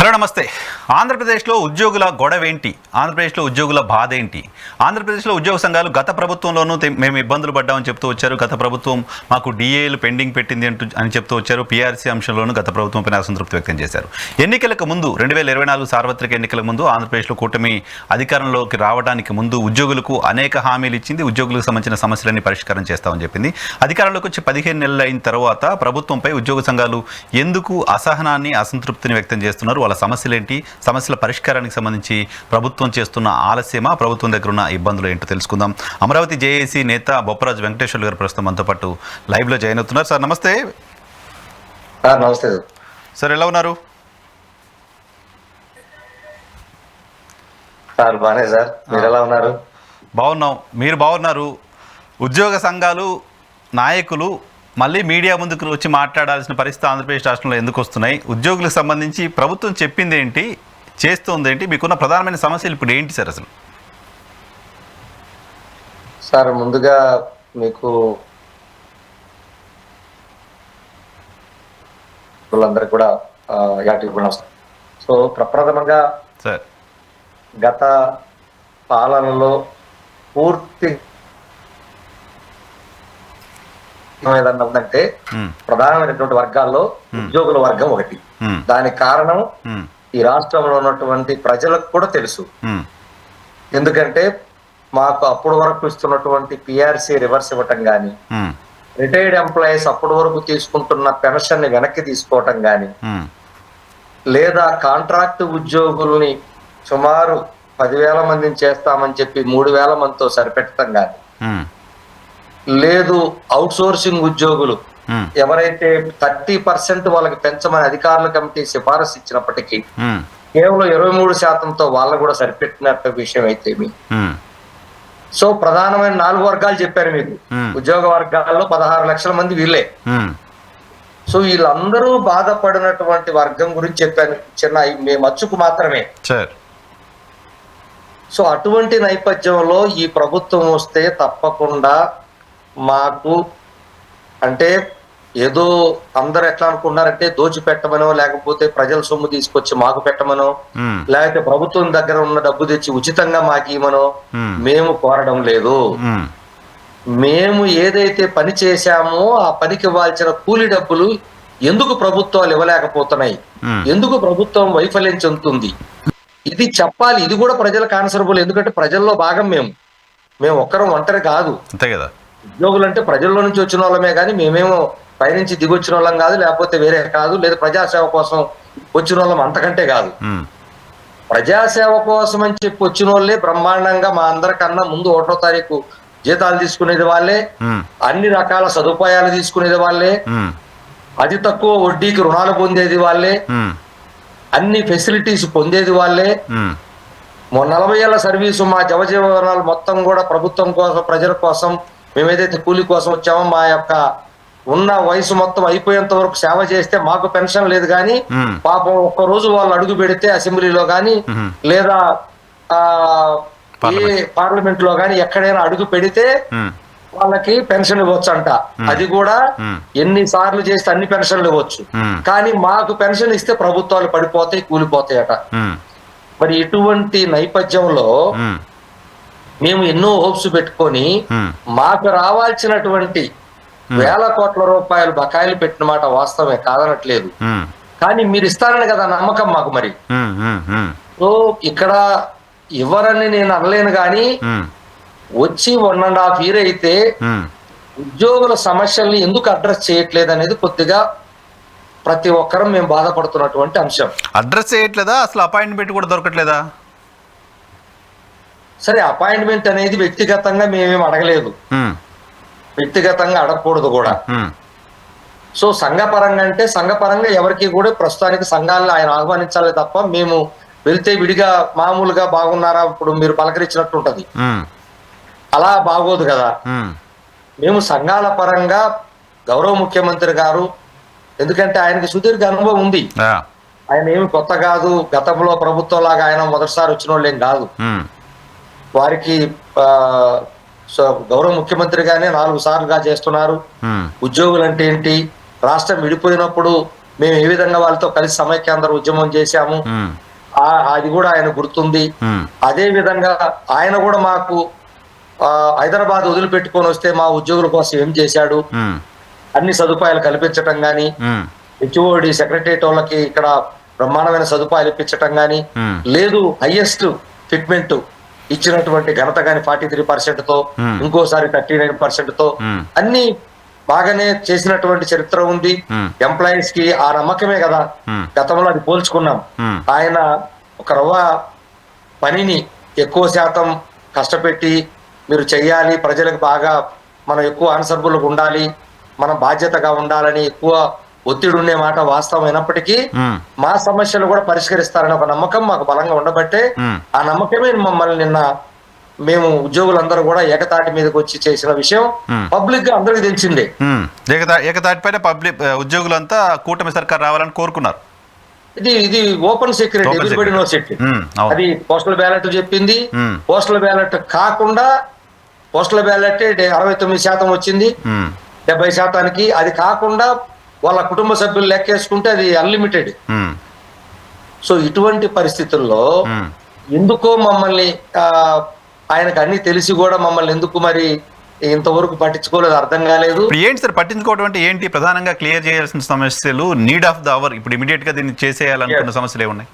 Hello నమస్తే. ఆంధ్రప్రదేశ్లో ఉద్యోగుల గొడవేంటి? ఆంధ్రప్రదేశ్లో ఉద్యోగుల బాధ ఏంటి? ఆంధ్రప్రదేశ్లో ఉద్యోగ సంఘాలు గత ప్రభుత్వంలోనూ మేము ఇబ్బందులు పడ్డామని చెప్తూ వచ్చారు. గత ప్రభుత్వం మాకు డిఏలు పెండింగ్ పెట్టింది అని చెప్తూ వచ్చారు. పీఆర్సీ అంశంలోనూ గత ప్రభుత్వంపైన అసంతృప్తి వ్యక్తం చేశారు. ఎన్నికలకు ముందు 2024 సార్వత్రిక ఎన్నికల ముందు ఆంధ్రప్రదేశ్లో కూటమి అధికారంలోకి రావడానికి ముందు ఉద్యోగులకు అనేక హామీలు ఇచ్చింది. ఉద్యోగులకు సంబంధించిన సమస్యలన్నీ పరిష్కారం చేస్తామని చెప్పింది. అధికారంలోకి వచ్చి 15 నెలలు అయిన తర్వాత ప్రభుత్వంపై ఉద్యోగ సంఘాలు ఎందుకు అసహనాన్ని, అసంతృప్తిని వ్యక్తం చేస్తున్నారు? వాళ్ళ సమస్యలేంటి? సమస్యల పరిష్కారానికి సంబంధించి ప్రభుత్వం చేస్తున్న ఆలస్యమా, ప్రభుత్వం దగ్గర ఉన్న ఇబ్బందులు ఏంటో తెలుసుకుందాం. అమరావతి జేఏసీ నేత బొప్పరాజు వెంకటేశ్వర్లు గారు ప్రస్తుతం మనతో పాటు లైవ్లో జాయిన్ అవుతున్నారు. సార్ నమస్తే. నమస్తే సార్, ఎలా ఉన్నారు? సార్ బానే సార్, మీరు ఎలా ఉన్నారు? బాగున్నాం. మీరు బాగున్నారు? ఉద్యోగ సంఘాలు నాయకులు మళ్ళీ మీడియా ముందుకు వచ్చి మాట్లాడాల్సిన పరిస్థితి ఆంధ్రప్రదేశ్ రాష్ట్రంలో ఎందుకు వస్తున్నాయి? ఉద్యోగులకు సంబంధించి ప్రభుత్వం చెప్పింది ఏంటి, చేస్తుంది ఏంటి? మీకున్న ప్రధానమైన సమస్యలు ఇప్పుడు ఏంటి సార్ అసలు? సార్ ముందుగా మీకు వాళ్ళందరూ కూడా సో ప్రప్రథమంగా సార్, గత పాలనలో పూర్తి ఏదన్నా ఉందంటే ప్రధానమైనటువంటి వర్గాల్లో ఉద్యోగుల వర్గం ఒకటి. దానికి కారణం ఈ రాష్ట్రంలో ఉన్నటువంటి ప్రజలకు కూడా తెలుసు. ఎందుకంటే మాకు అప్పటి వరకు ఇస్తున్నటువంటి పిఆర్సీ రివర్స్ ఇవ్వటం గాని, రిటైర్డ్ ఎంప్లాయీస్ అప్పటి వరకు తీసుకుంటున్న పెన్షన్ ని వెనక్కి తీసుకోవటం గాని, లేదా కాంట్రాక్ట్ ఉద్యోగుల్ని సుమారు 10,000 మందిని చేస్తామని చెప్పి 3,000 మందితో సరిపెట్టడం గాని, లేదు అవుట్ సోర్సింగ్ ఉద్యోగులు ఎవరైతే 30% వాళ్ళకి పెంచమని అధికారుల కమిటీ సిఫారసు ఇచ్చినప్పటికీ కేవలం 23%తో వాళ్ళ కూడా సరిపెట్టినట్టు విషయం అయితే సో ప్రధానమైన 4 వర్గాలు చెప్పారు మీకు. ఉద్యోగ వర్గాల్లో 16 లక్షల మంది వీళ్ళే. సో వీళ్ళందరూ బాధపడినటువంటి వర్గం గురించి చెప్పాను, చిన్న మచ్చుకు మాత్రమే. సో అటువంటి నేపథ్యంలో ఈ ప్రభుత్వం వస్తే తప్పకుండా మాకు అంటే ఏదో అందరు ఎట్లా అనుకున్నారంటే దోచి పెట్టమనో, లేకపోతే ప్రజల సొమ్ము తీసుకొచ్చి మాకు పెట్టమనో, లేకపోతే ప్రభుత్వం దగ్గర ఉన్న డబ్బు తెచ్చి ఉచితంగా మాకు ఇవ్వమనో మేము కోరడం లేదు. మేము ఏదైతే పని చేశామో ఆ పనికి ఇవ్వాల్సిన కూలి డబ్బులు ఎందుకు ప్రభుత్వాలు ఇవ్వలేకపోతున్నాయి, ఎందుకు ప్రభుత్వం వైఫల్యం చెందుతుంది, ఇది చెప్పాలి. ఇది కూడా ప్రజలకు ఆన్సరబుల్. ఎందుకంటే ప్రజల్లో భాగం మేము ఒక్కరం ఒంటరి కాదు. అంతే కదా. ఉద్యోగులు అంటే ప్రజల్లో నుంచి వచ్చిన వాళ్ళమే, కానీ మేమేమో పైనుంచి దిగి వచ్చిన వాళ్ళం కాదు, లేకపోతే వేరే కాదు, లేదా ప్రజాసేవ కోసం వచ్చిన వాళ్ళం అంతకంటే కాదు. ప్రజాసేవ కోసం అని చెప్పి వచ్చిన వాళ్ళే బ్రహ్మాండంగా మా అందరికన్నా ముందు 1వ తారీఖు జీతాలు తీసుకునేది వాళ్ళే, అన్ని రకాల సదుపాయాలు తీసుకునేది వాళ్ళే, అతి తక్కువ వడ్డీకి రుణాలు పొందేది వాళ్ళే, అన్ని ఫెసిలిటీస్ పొందేది వాళ్ళే. 40 ఏళ్ల సర్వీసు మా జవజీవనాలు మొత్తం కూడా ప్రభుత్వం కోసం, ప్రజల కోసం, మేమేదైతే కూలి కోసం వచ్చామో మా యొక్క ఉన్న వయసు మొత్తం అయిపోయేంత వరకు సేవ చేస్తే మాకు పెన్షన్ లేదు. కానీ పాపం ఒక్కరోజు వాళ్ళు అడుగు పెడితే అసెంబ్లీలో గాని, లేదా ఏ పార్లమెంట్ లో గాని ఎక్కడైనా అడుగు పెడితే వాళ్ళకి పెన్షన్ ఇవ్వచ్చు అంట. అది కూడా ఎన్నిసార్లు చేస్తే అన్ని పెన్షన్లు ఇవ్వచ్చు. కానీ మాకు పెన్షన్ ఇస్తే ప్రభుత్వాలు పడిపోతాయి, కూలిపోతాయట. మరి ఇటువంటి నేపథ్యంలో మేము ఎన్నో హోప్స్ పెట్టుకొని మాకు రావాల్సినటువంటి వేల కోట్ల రూపాయలు బకాయిలు పెట్టిన మాట వాస్తవమే, కాదనట్లేదు. కానీ మీరు ఇస్తారని కదా నమ్మకం మాకు. మరి సో ఇక్కడ ఇవ్వరని నేను అనలేను, కానీ వచ్చి 1.5 year అయితే ఉద్యోగుల సమస్యల్ని ఎందుకు అడ్రస్ చేయట్లేదు అనేది కొద్దిగా ప్రతి ఒక్కరం మేము బాధపడుతున్నటువంటి అంశం. అడ్రస్ చేయట్లేదా? అసలు అపాయింట్మెంట్ కూడా దొరకట్లేదా? సరే, అపాయింట్మెంట్ అనేది వ్యక్తిగతంగా మేమేం అడగలేదు, వ్యక్తిగతంగా అడగకూడదు కూడా. సో సంఘపరంగా అంటే సంఘపరంగా ఎవరికి కూడా ప్రస్తుతానికి సంఘాలను ఆయన ఆహ్వానించాలి తప్ప మేము వెళ్తే విడిగా మామూలుగా బాగున్నారా ఇప్పుడు మీరు పలకరించినట్టు ఉంటది, అలా బాగోదు కదా. మేము సంఘాల పరంగా గౌరవ ముఖ్యమంత్రి గారు, ఎందుకంటే ఆయనకి సుదీర్ఘ అనుభవం ఉంది, ఆయన ఏమి కొత్త కాదు, గతంలో ప్రభుత్వం లాగా ఆయన మొదటిసారి వచ్చిన వాళ్ళు ఏం కాదు. వారికి గౌరవ ముఖ్యమంత్రిగానే 4 సార్లుగా చేస్తున్నారు. ఉద్యోగులు అంటే ఏంటి, రాష్ట్రం విడిపోయినప్పుడు మేము ఏ విధంగా వాళ్ళతో కలిసి సమైక్యాంధ్ర ఉద్యమం చేశాము, అది కూడా ఆయన గుర్తుంది. అదే విధంగా ఆయన కూడా మాకు హైదరాబాద్ వదిలిపెట్టుకొని వస్తే మా ఉద్యోగుల కోసం ఏం చేశాడు, అన్ని సదుపాయాలు కల్పించటం గాని, హెచ్ఓడి సెక్రటరియట్ వాళ్ళకి ఇక్కడ బ్రహ్మాండమైన సదుపాయాలు ఇప్పించటం గాని, లేదు హైయెస్ట్ ఫిట్మెంట్ ఇచ్చినటువంటి ఘనత గాని 43% తో, ఇంకోసారి 39% తో అన్ని బాగానే చేసినటువంటి చరిత్ర ఉంది. ఎంప్లాయీస్ కి ఆ నమ్మకమే కదా గతంలో అది పోల్చుకున్నాం. ఆయన ఒక రవ్వ పనిని ఎక్కువ శాతం కష్టపెట్టి మీరు చెయ్యాలి, ప్రజలకు బాగా మనం ఎక్కువ ఆన్సర్బుల్ ఉండాలి, మనం బాధ్యతగా ఉండాలని ఎక్కువ ఒత్తిడి ఉండే మాట వాస్తవం అయినప్పటికీ మా సమస్యలు కూడా పరిష్కరిస్తారని ఒక నమ్మకం మాకు బలంగా ఉండబట్టే ఆ నమ్మకమే మమ్మల్ని నిన్న మేము ఉద్యోగులందరూ కూడా ఏకతాటి మీదకి వచ్చి చేసిన విషయం పబ్లిక్ గా అందరికి తెలిసిందే. ఏకతాటిపైన పబ్లిక్ ఉద్యోగులంతా కూటమి సర్కార్ రావాలని కోరుకున్నారు. ఇది open secret, everybody knows it. అది పోస్టల్ బ్యాలెట్ చెప్పింది. పోస్టల్ బ్యాలెట్ కాకుండా పోస్టల్ బ్యాలెట్ 69% వచ్చింది 70%. అది కాకుండా వాళ్ళ కుటుంబ సభ్యులు లెక్కేసుకుంటే అది అన్లిమిటెడ్. సో ఇటువంటి పరిస్థితుల్లో ఎందుకో మమ్మల్ని ఆయనకు అన్ని తెలిసి కూడా మమ్మల్ని ఎందుకు మరి ఇంతవరకు పట్టించుకోలేదు, అర్థం కాలేదు. ఏంటి సార్ పట్టించుకోవడం అంటే ఏంటి? ప్రధానంగా క్లియర్ చేయాల్సిన సమస్యలు, నీడ్ ఆఫ్ ద అవర్, ఇప్పుడు ఇమీడియట్ గా దీన్ని చేసేయాలనుకున్న సమస్యలు ఏమున్నాయి?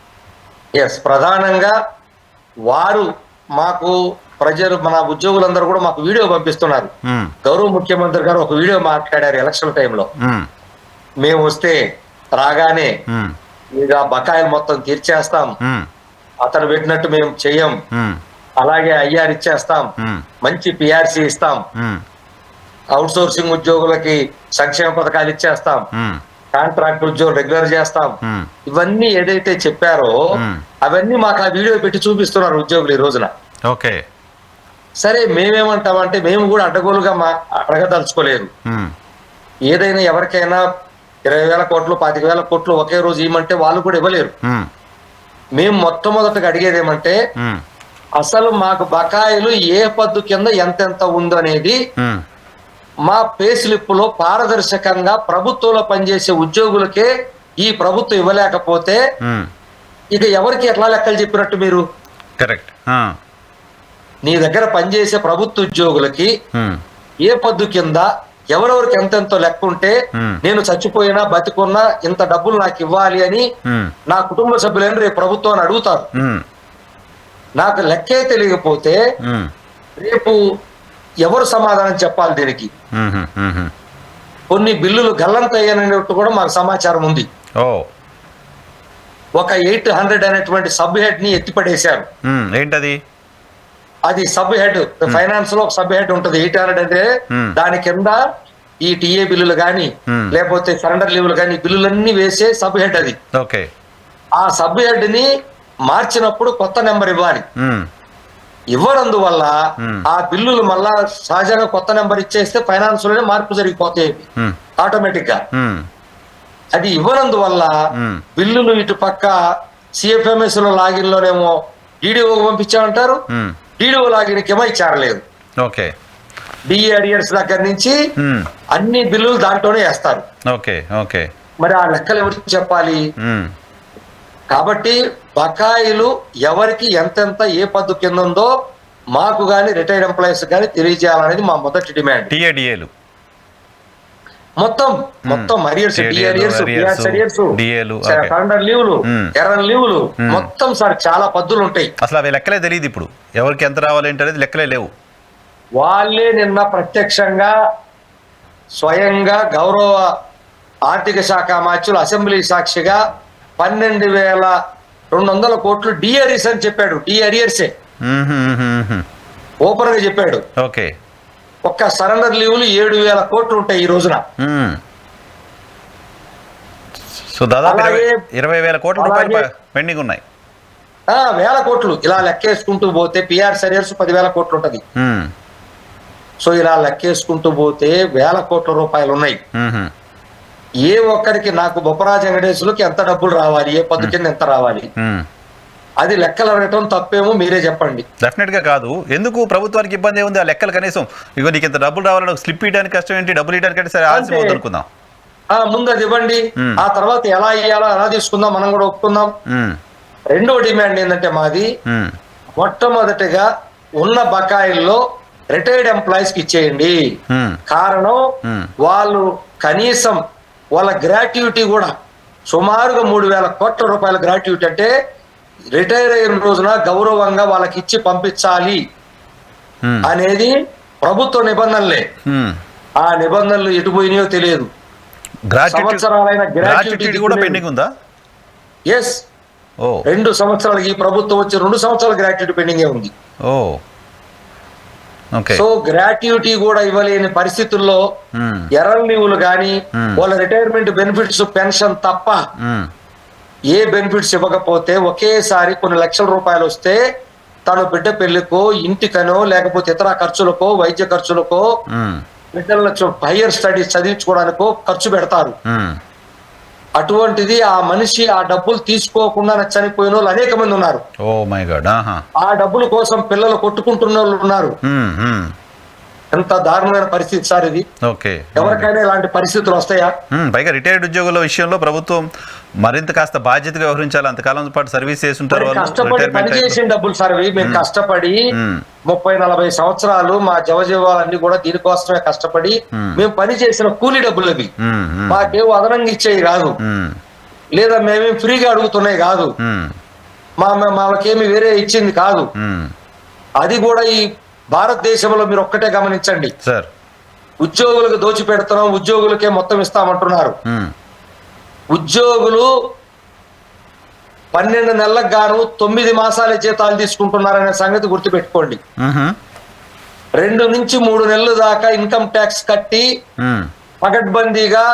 ఎస్, ప్రధానంగా వారు మాకు ప్రజలు మన ఉద్యోగులందరూ కూడా మాకు వీడియో పంపిస్తున్నారు. గౌరవ ముఖ్యమంత్రి గారు ఒక వీడియో మాట్లాడారు ఎలక్షన్ టైంలో. మేము వస్తే రాగానే ఇక బకాయిలు మొత్తం తీర్చేస్తాం, అతను పెట్టినట్టు మేము చెయ్యం, అలాగే ఐఆర్ ఇచ్చేస్తాం, మంచి పిఆర్సీ ఇస్తాం, అవుట్ సోర్సింగ్ ఉద్యోగులకి సంక్షేమ పథకాలు ఇచ్చేస్తాం, కాంట్రాక్ట్ ఉద్యోగులు రెగ్యులర్ చేస్తాం, ఇవన్నీ ఏదైతే చెప్పారో అవన్నీ మాకు ఆ వీడియో పెట్టి చూపిస్తున్నారు ఉద్యోగులు ఈ రోజున. ఓకే, సరే మేమేమంటామంటే మేము కూడా అడ్డగోలుగా అడగదలుచుకోలేదు. ఏదైనా ఎవరికైనా 20,000 కోట్లు 25,000 కోట్లు ఒకే రోజు ఇవ్వమంటే వాళ్ళు కూడా ఇవ్వలేరు. మేము మొట్టమొదటిగా అడిగేది ఏమంటే అసలు మాకు బకాయిలు ఏ పద్దు కింద ఎంతెంత ఉందనేది మా పే స్లిప్ లో పారదర్శకంగా ప్రభుత్వంలో పనిచేసే ఉద్యోగులకే ఈ ప్రభుత్వం ఇవ్వలేకపోతే ఇక ఎవరికి ఎట్లా లెక్కలు చెప్పినట్టు మీరు? కరెక్ట్. నీ దగ్గర పనిచేసే ప్రభుత్వ ఉద్యోగులకి ఏ పద్దు కింద ఎవరెవరికి ఎంతెంతో లెక్క ఉంటే నేను చచ్చిపోయినా బతికున్నా ఇంత డబ్బులు నాకు ఇవ్వాలి అని నా కుటుంబ సభ్యులైన రేపు ప్రభుత్వాన్ని అడుగుతారు. నాకు లెక్కే తెలియకపోతే రేపు ఎవరు సమాధానం చెప్పాలి దీనికి? కొన్ని బిల్లులు గల్లంతయ్యానట్టు కూడా మాకు సమాచారం ఉంది. ఒక 800 అనేటువంటి సబ్ హెడ్ ని ఎత్తిపడేశారు. ఏంటది? అది సబ్ హెడ్, ఫైనాన్స్ లో ఒక సబ్ హెడ్ ఉంటుంది 800 అంటే. దాని కింద ఈ టీఏ బిల్లులు గాని లేకపోతే సరెండర్ లీవులు గాని బిల్లులన్నీ వేసే సబ్ హెడ్ అది. ఓకే, ఆ సబ్ హెడ్ ని మార్చినప్పుడు కొత్త నెంబర్ ఇవ్వాలి. ఇవ్వడందువల్ల ఆ బిల్లులు మళ్ళా సహజంగా కొత్త నెంబర్ ఇచ్చేస్తే ఫైనాన్స్ లోనే మార్పు జరిగిపోతాయి ఆటోమేటిక్ గా. అది ఇవ్వనందువల్ల బిల్లులు ఇటు పక్క సిఎఫ్ఎంఎస్ లో లాగిన్ లోనేమో డిడిఓ పంపించామంటారు, డిడిఓ లాగిన్ కేమో ఇచ్చారలేదు. ఓకే, డిఏ అరియర్స్ దగ్గర నుంచి అన్ని బిల్లులు దాంట్లోనే వేస్తారు. ఓకే ఓకే, మరి ఆ లెక్కలు ఎవరికి చెప్పాలి? కాబట్టి బకాయిలు ఎవరికి ఎంతెంత ఏ పద్దు కింద ఉందో మాకు గాని రిటైర్డ్ ఎంప్లాయీస్ గాని తెలియజేయాలనేది మా మొదటి డిమాండ్. టీఏడిఏలు మొత్తం అరియర్స్, సరెండర్ లీవులు, ఎర్రన్ లీవులు మొత్తం సార్ చాలా పద్దులు ఉంటాయి. అసలు అవి లెక్కలే తెలియదు ఇప్పుడు ఎవరికి ఎంత రావాలి ఏంటనేది లెక్కలే లేవు. వాళ్ళే నిన్న ప్రత్యక్షంగా స్వయంగా గౌరవ ఆర్థిక శాఖ మంత్రులు అసెంబ్లీ సాక్షిగా 12,200 కోట్లు డిఆర్ఎస్ అని చెప్పాడు. డిఆర్ఎస్ఏ ఓపెన్ గా చెప్పాడు. ఓకే, ఒక్క సరెండర్ లీవులు 7,000 కోట్లు ఉంటాయి ఈ రోజున. సో దాదాపు 20,000 కోట్ల రూపాయలు పెండింగ్ ఉన్నాయి. 1,000 కోట్లు ఇలా లెక్కేసుకుంటూ పోతే పిఆర్ సరియర్స్ 10,000 కోట్లు ఉంటది. సో ఇలా లెక్కేసుకుంటూ పోతే 1,000 కోట్ల రూపాయలు ఉన్నాయి. ఏ ఒక్కరికి నాకు బొప్పరాజు వెంకటేశ్వరులకి ఎంత డబ్బులు రావాలి, ఏ పద్దు కింద ఎంత రావాలి, అది లెక్కలు అడగటం తప్పేమో మీరే చెప్పండి. డెఫినెట్ గా కాదు. ఎందుకు ప్రభుత్వానికి ఇబ్బంది ఉంది ఆ లెక్కలు? కనీసం ఇగో నీకు ఇంత డబ్బులు రావాలని స్లిప్ ఇవ్వడానికి కష్టం ఏంటి, డబ్బులు ఇవ్వడానికి అంటే సరే ఆలస్యం అవుతుంది అనుకుందాం. ముందు అది ఇవ్వండి, ఆ తర్వాత ఎలా ఇయ్యాలో ఎలా తీసుకుందాం, మనం కూడా ఒప్పుకుందాం. రెండో డిమాండ్ ఏంటంటే మాది మొట్టమొదటిగా ఉన్న బకాయిల్లో రిటైర్డ్ ఎంప్లాయీస్ కి ఇచ్చేయండి. కారణం వాళ్ళు కనీసం వాళ్ళ గ్రాట్యుటీ కూడా సుమారుగా 3,000 కోట్ల రూపాయల గ్రాట్యుటీ అంటే రిటైర్ అయిన రోజున గౌరవంగా వాళ్ళకి ఇచ్చి పంపించాలి అనేది ప్రభుత్వ నిబంధనలే. ఆ నిబంధనలు ఎటు పోయినాయో తెలియదు. సంవత్సరాలైన గ్రాట్యుటీ కూడా పెండింగ్ ఉందా? ఎస్, 2 సంవత్సరాలకి ఈ ప్రభుత్వం వచ్చి 2 సంవత్సరాల గ్రాట్యుటీ పెండింగే ఉంది. సో గ్రాట్యుటీ కూడా ఇవ్వలేని పరిస్థితుల్లో ఎర్రల్ లీవులు కానీ వాళ్ళ రిటైర్మెంట్ బెనిఫిట్స్ పెన్షన్ తప్ప ఏ బెనిఫిట్స్ ఇవ్వకపోతే ఒకేసారి కొన్ని లక్షల రూపాయలు వస్తే తను బిడ్డ పెళ్లికో, ఇంటికనో, లేకపోతే ఇతర ఖర్చులకో, వైద్య ఖర్చులకో, బిడ్డలను హైయర్ స్టడీస్ చదివించుకోవడానికో ఖర్చు పెడతారు. అటువంటిది ఆ మనిషి ఆ డబ్బులు తీసుకోకుండా చనిపోయిన వాళ్ళు అనేక మంది ఉన్నారు. ఆ డబ్బుల కోసం పిల్లలు కొట్టుకుంటున్న వాళ్ళు ఉన్నారు. ఎంత దారుణమైన పరిస్థితి సార్ ఇది. ఎవరికైనా ఇలాంటి పరిస్థితులు వస్తాయా? పైగా రిటైర్డ్ ఉద్యోగుల విషయంలో ప్రభుత్వం మరింత కాస్త బాధ్యతగా వ్యవహరించాలి. అంతకాలం పాటు సర్వీస్ చేస్తుంటారు. కష్టపడి పనిచేసిన డబ్బులు సార్ మేము కష్టపడి 30-40 సంవత్సరాలు మా జవజీవాలన్నీ కూడా దీనికోసమే కష్టపడి మేము పని చేసిన కూలీ డబ్బులు అవి. మాకేం అదనంగా ఇచ్చేవి కాదు, లేదా మేమేం ఫ్రీగా అడుగుతున్నాయి కాదు, మాకేమి వేరే ఇచ్చింది కాదు. అది కూడా ఈ భారతదేశంలో మీరు ఒక్కటే గమనించండి సార్, ఉద్యోగులకు దోచిపెడుతున్నాం, ఉద్యోగులకే మొత్తం ఇస్తామంటున్నారు. ఉద్యోగులు 12 నెలలకు గాను 9 మాసాల జీతాలు తీసుకుంటున్నారనే సంగతి గుర్తుపెట్టుకోండి. 2 నుంచి 3 నెలల దాకా ఇన్కమ్ ట్యాక్స్ కట్టి పకడ్బందీగా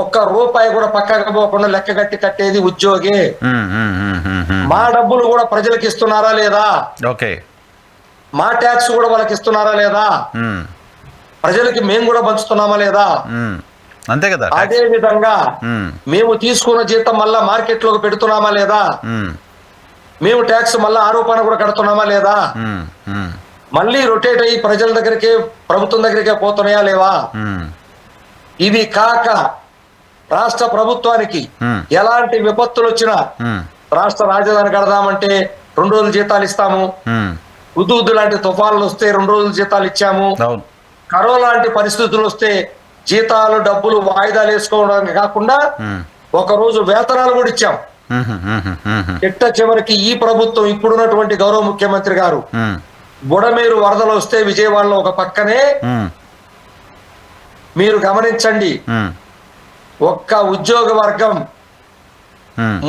₹1 కూడా పక్కకు పోకుండా లెక్క కట్టి కట్టేది ఉద్యోగే. మా డబ్బులు కూడా ప్రజలకు ఇస్తున్నారా లేదా? మా ట్యాక్స్ కూడా వాళ్ళకి ఇస్తున్నారా లేదా? ప్రజలకి మేము కూడా పంచుతున్నామా లేదా? అంతే కదా. అదే విధంగా మేము తీసుకున్న జీతం మళ్ళా మార్కెట్ లోకి పెడుతున్నామా లేదా? మేము ట్యాక్స్ మళ్ళా ఆరోపణ కూడా కడుతున్నామా లేదా? మళ్ళీ రొటేట్ అయ్యి ప్రజల దగ్గరికే, ప్రభుత్వం దగ్గరికే పోతున్నాయా లేవా? ఇవి కాక రాష్ట్ర ప్రభుత్వానికి ఎలాంటి విపత్తులు వచ్చినా రాష్ట్ర రాజధాని కడదామంటే 2 రోజులు జీతాలు ఇస్తాము. ఉద్దు లాంటి తుఫాన్లు వస్తే 2 రోజులు జీతాలు ఇచ్చాము. కరోనా లాంటి పరిస్థితులు వస్తే జీతాలు డబ్బులు వాయిదాలు వేసుకోవడానికి కాకుండా 1 రోజు వేతనాలు కూడా ఇచ్చాం. చివరికి ఈ ప్రభుత్వం ఇప్పుడున్నటువంటి గౌరవ ముఖ్యమంత్రి గారు బుడమేరు వరదలు వస్తే విజయవాడలో ఒక పక్కనే మీరు గమనించండి, ఒక్క ఉద్యోగ వర్గం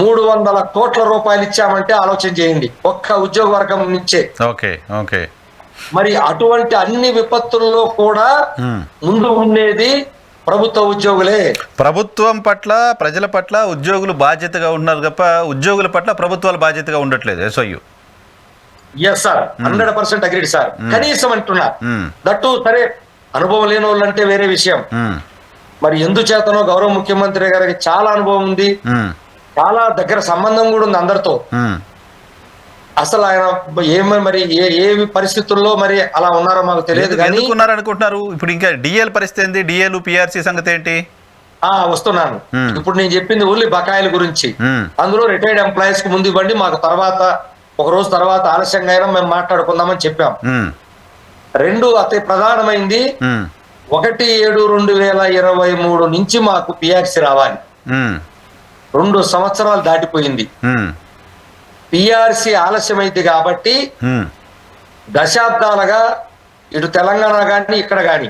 300 కోట్ల రూపాయలు ఇచ్చామంటే ఆలోచన చేయండి, ఒక్క ఉద్యోగ వర్గం నుంచే. మరి అటువంటి అన్ని విపత్తుల్లో కూడా ముందు ఉండేది ప్రభుత్వ ఉద్యోగులే. ప్రభుత్వం పట్ల, ప్రజల పట్ల ఉద్యోగులు బాధ్యతగా ఉన్నారు తప్ప ఉద్యోగుల పట్ల ప్రభుత్వాలు బాధ్యతగా ఉండట్లేదు. SIU yes sir, 100% agreed sir. కనీసం అంటున్నా దట్టు సరే, అనుభవం లేని వాళ్ళంటే వేరే విషయం. మరి ఎందుచేతనో గౌరవ ముఖ్యమంత్రి గారికి చాలా అనుభవం ఉంది, చాలా దగ్గర సంబంధం కూడా ఉంది అందరితో. అసలు ఆయన మరి ఏ పరిస్థితుల్లో మరి అలా ఉన్నారో మాకు తెలియదు. అనుకుంటున్నారు. ఇప్పుడు ఇంకా డిఎల్ పరిస్థితి ఏంటి? డిఎల్ పిఆర్సీ సంగతి ఏంటి? వస్తున్నాను. ఇప్పుడు నేను చెప్పింది ఓన్లీ బకాయిల గురించి. అందులో రిటైర్డ్ ఎంప్లాయీస్ కి ముందు ఇవ్వండి, మాకు తర్వాత 1 రోజు తర్వాత ఆలస్యంగా అయినా మేము మాట్లాడుకుందామని చెప్పాం. 2 అతి ప్రధానమైంది, 1/7/2023 నుంచి మాకు పిఆర్సీ రావాలి. 2 సంవత్సరాలు దాటిపోయింది. పిఆర్సీ ఆలస్యమైంది కాబట్టి దశాబ్దాలుగా ఇటు తెలంగాణ గాని ఇక్కడ గాని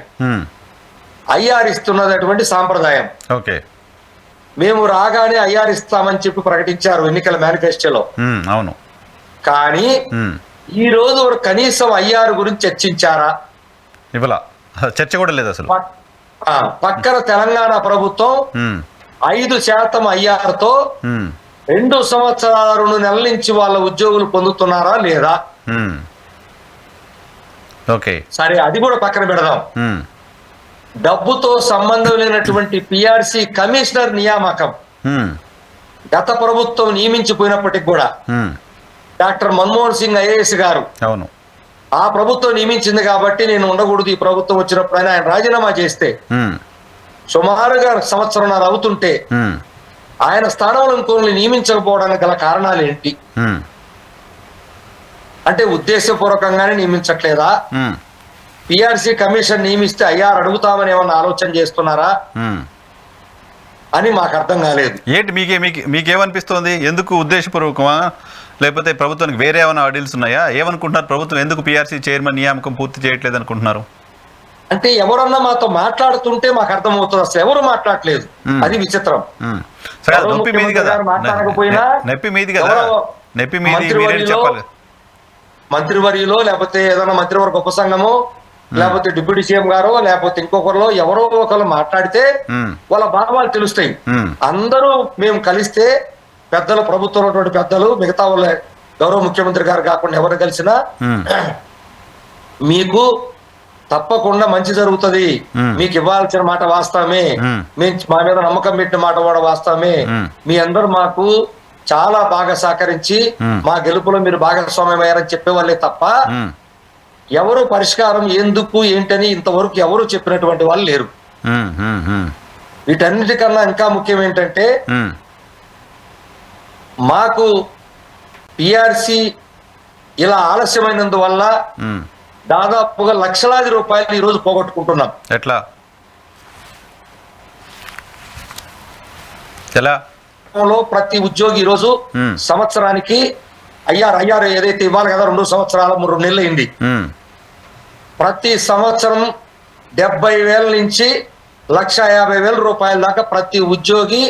ఐఆర్ ఇస్తున్నటువంటి సాంప్రదాయం. మేము రాగానే ఐఆర్ ఇస్తామని చెప్పి ప్రకటించారు ఎన్నికల మేనిఫెస్టోలో. అవును. కానీ ఈ రోజు కనీసం ఐఆర్ గురించి చర్చించారా? చర్చ కూడా లేదు అసలు. పక్కన తెలంగాణ ప్రభుత్వం 5% ఐఆర్ తో 2 సంవత్సరాల 2 నెలల నుంచి వాళ్ళ ఉద్యోగులు పొందుతున్నారా లేదా? సరే, అది కూడా పక్కన పెడదాం. డబ్బుతో సంబంధం లేనటువంటి పిఆర్సీ కమిషనర్ నియామకం గత ప్రభుత్వం నియమించిపోయినప్పటికి కూడా డాక్టర్ మన్మోహన్ సింగ్ ఐఏఎస్ గారు ఆ ప్రభుత్వం నియమించింది కాబట్టి నేను ఉండకూడదు, ఈ ప్రభుత్వం వచ్చినప్పుడు ఆయన రాజీనామా చేస్తే సుమారుగా సంవత్సరంన్నర అవుతుంటే ఆయన స్థానంలో ఇంకొన్ని నియమించకపోవడానికి గల కారణాలు ఏంటి? అంటే ఉద్దేశపూర్వకంగానే నియమించట్లేదా? పిఆర్సీ కమిషన్ నియమిస్తే అయ్యారు అడుగుతామని ఏమన్నా ఆలోచన చేస్తున్నారా అని మాకు అర్థం కాలేదు. ఏంటి మీకేమనిపిస్తోంది? ఎందుకు ఉద్దేశపూర్వకమా, లేకపోతే ప్రభుత్వానికి వేరే ఏమైనా ఆర్డర్స్ ఉన్నాయా? ఏమనుకుంటున్నారు? ప్రభుత్వం ఎందుకు పిఆర్సీ చైర్మన్ నియామకం పూర్తి చేయట్లేదు అనుకుంటున్నారు? అంటే ఎవరన్నా మాతో మాట్లాడుతుంటే మాకు అర్థమవుతుంది, అసలు ఎవరు మాట్లాడలేదు. అది విచిత్రం. నొప్పి మీది కదా, మాట్లాడకపోయినా నొప్పి మీది కదా, నొప్పి మీది చెప్పాలి. మంత్రివర్యులో లేకపోతే ఏదైనా మంత్రివర్గ ఉపసంఘమో లేకపోతే డిప్యూటీ సీఎం గారో లేకపోతే ఇంకొకరిలో ఎవరో ఒకరు మాట్లాడితే వాళ్ళ భావాలు తెలుస్తాయి. అందరూ మేము కలిస్తే పెద్దలు, ప్రభుత్వంలో పెద్దలు, మిగతా వాళ్ళ గౌరవ ముఖ్యమంత్రి గారు కాకుండా ఎవరు కలిసినా మీకు తప్పకుండా మంచి జరుగుతుంది, మీకు ఇవ్వాల్సిన మాట వాస్తవమే, మా మీద నమ్మకం పెట్టిన మాట కూడా వాస్తవమే, మీ అందరూ మాకు చాలా బాగా సహకరించి మా గెలుపులో మీరు భాగస్వామ్యమయ్యారని చెప్పేవాళ్ళే తప్ప ఎవరు పరిష్కారం ఎందుకు ఏంటని ఇంతవరకు ఎవరు చెప్పినటువంటి వాళ్ళు లేరు. వీటన్నిటికన్నా ఇంకా ముఖ్యం ఏంటంటే మాకు పిఆర్సీ ఇలా ఆలస్యమైనందువల్ల దాదాపుగా లక్షలాది రూపాయలు ఈ రోజు పోగొట్టుకుంటున్నాం. ఎలా ప్రతి ఉద్యోగి ఈ రోజు సంవత్సరానికి అయ్యారు ఏదైతే ఇవ్వాలి కదా, 2 సంవత్సరాల 3 నెలలు అయింది. ప్రతి సంవత్సరం 70,000 నుంచి 1,50,000 రూపాయల దాకా ప్రతి ఉద్యోగి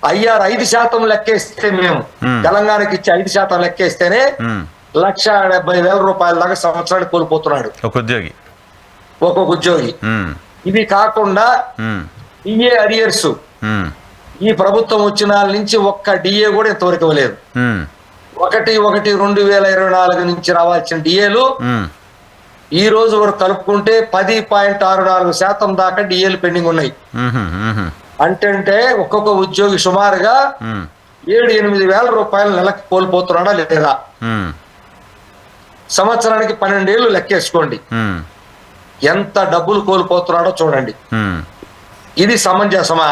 అయ్యారు 5% లెక్కేస్తే, మేము తెలంగాణకి ఇచ్చే 5% లెక్కేస్తేనే 1,70,000 రూపాయల దాకా సంవత్సరానికి కోల్పోతున్నాడు ఒక్కొక్క ఉద్యోగి. ఇవి కాకుండా డిఏ అరియర్స్ ఈ ప్రభుత్వం వచ్చిన నుంచి ఒక్క డిఏ కూడా ఇంతవరకు ఇవ్వలేదు. 1/1/2024 నుంచి రావాల్సిన డిఏలు ఈ రోజు వరకు కలుపుకుంటే 10.64% దాకా డిఏలు పెండింగ్ ఉన్నాయి. అంటే ఒక్కొక్క ఉద్యోగి సుమారుగా 7-8 వేల రూపాయలు నెలకు కోల్పోతున్నాడా లేదా? సంవత్సరానికి 12 ఏళ్ళు లెక్కేసుకోండి, ఎంత డబ్బులు కోల్పోతున్నాడో చూడండి. ఇది సమంజసమా?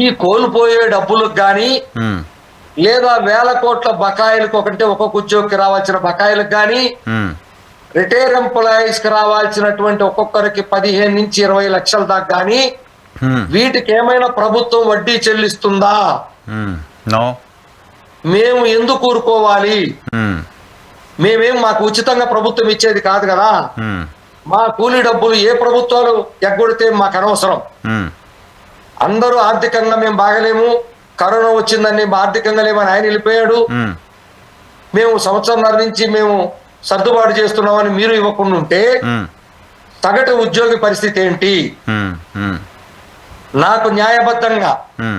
ఈ కోల్పోయే డబ్బులకు గాని లేదా వేల కోట్ల బకాయిలకు ఒక్కొక్క ఉద్యోగికి రావాల్సిన బకాయిలకు గాని రిటైర్ ఎంప్లాయీస్ కి రావాల్సినటువంటి ఒక్కొక్కరికి 15 నుంచి 20 లక్షల దాకా గాని వీటికి ఏమైనా ప్రభుత్వం వడ్డీ చెల్లిస్తుందా? మేము ఎందుకు ఊరుకోవాలి? మాకు ఉచితంగా ప్రభుత్వం ఇచ్చేది కాదు కదా. మా కూలీ డబ్బులు ఏ ప్రభుత్వాలు ఎగ్గొడితే మాకు అనవసరం. అందరూ ఆర్థికంగా మేము బాగలేము, కరోనా వచ్చిందని ఆర్థికంగా లేమని ఆయన వెళ్ళిపోయాడు, మేము సంవత్సరంన్నర నుంచి మేము సర్దుబాటు చేస్తున్నామని మీరు ఇవ్వకుండా ఉంటే సగటు ఉద్యోగి పరిస్థితి ఏంటి? నాకు న్యాయబద్ధంగా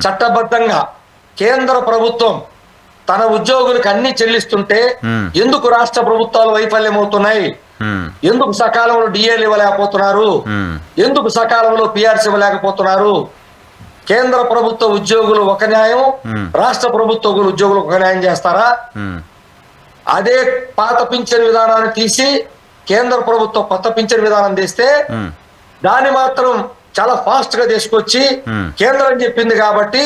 చట్టబద్ధంగా కేంద్ర ప్రభుత్వం తన ఉద్యోగులకు అన్ని చెల్లిస్తుంటే ఎందుకు రాష్ట్ర ప్రభుత్వాలు వైఫల్యం అవుతున్నాయి? ఎందుకు సకాలంలో డిఏలు ఇవ్వలేకపోతున్నారు? ఎందుకు సకాలంలో పిఆర్సీ ఇవ్వలేకపోతున్నారు? కేంద్ర ప్రభుత్వ ఉద్యోగులు ఒక న్యాయం, రాష్ట్ర ప్రభుత్వ ఉద్యోగులు ఒక న్యాయం చేస్తారా? అదే పాత పింఛన్ విధానాన్ని తీసి కేంద్ర ప్రభుత్వం కొత్త పింఛన్ విధానం తెస్తే దాన్ని మాత్రం చాలా ఫాస్ట్ గా తీసుకొచ్చి కేంద్రం చెప్పింది కాబట్టి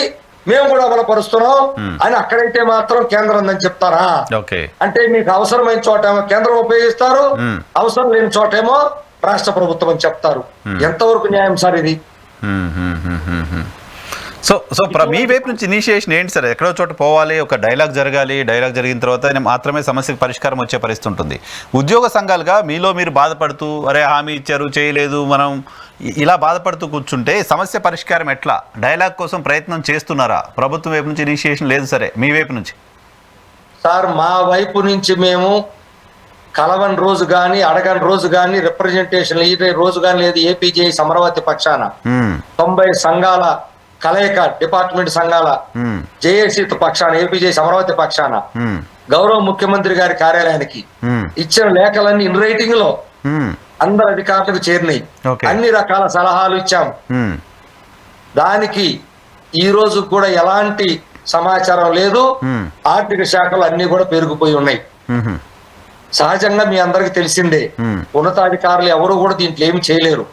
మేము కూడా అమలుపరుస్తున్నాం అని అక్కడైతే మాత్రం కేంద్రం అని చెప్తారా? అంటే మీకు అవసరమైన చోటేమో కేంద్రం ఉపయోగిస్తారు, అవసరం లేని చోటేమో రాష్ట్ర ప్రభుత్వం అని చెప్తారు. ఎంతవరకు న్యాయం సార్ ఇది? సో మీ వైపు నుంచి ఇనిషియేషన్ ఏంటి సార్? ఎక్కడో చోట పోవాలి, ఒక డైలాగ్ జరగాలి, డైలాగ్ జరిగిన తర్వాత మాత్రమే సమస్యకు పరిష్కారం వచ్చే పరిస్థితి ఉంటుంది. ఉద్యోగ సంఘాలుగా మీలో మీరు బాధపడుతూ అరే హామీ ఇచ్చారు చేయలేదు మనం ఇలా బాధపడుతూ కూర్చుంటే సమస్య పరిష్కారం ఎట్లా? డైలాగ్ కోసం ప్రయత్నం చేస్తున్నారా? ప్రభుత్వం వైపు నుంచి ఇనిషియేషన్ లేదు, సరే మీ వైపు నుంచి? సార్ మా వైపు నుంచి మేము కలవని రోజు కానీ అడగని రోజు కానీ రిప్రజెంటేషన్ ఈ రోజు కానీ లేదు. ఏపీజేఎస్ అమరావతి పక్షాన 90 సంఘాల కలయిక, డిపార్ట్మెంట్ సంఘాల జేఏసీ పక్షాన, ఏపీజేఎస్ అమరావతి పక్షాన గౌరవ ముఖ్యమంత్రి గారి కార్యాలయానికి ఇచ్చిన లేఖలన్నీ ఇన్ రైటింగ్ లో అందరు అధికారులకు చేరినాయి. అన్ని రకాల సలహాలు ఇచ్చాం. దానికి ఈ రోజు కూడా ఎలాంటి సమాచారం లేదు. ఆర్థిక శాఖలు అన్ని కూడా పెరిగిపోయి ఉన్నాయి. సహజంగా మీ అందరికి తెలిసిందే, ఉన్నతాధికారులు ఎవరు కూడా దీంట్లో ఏమి చేయలేరు.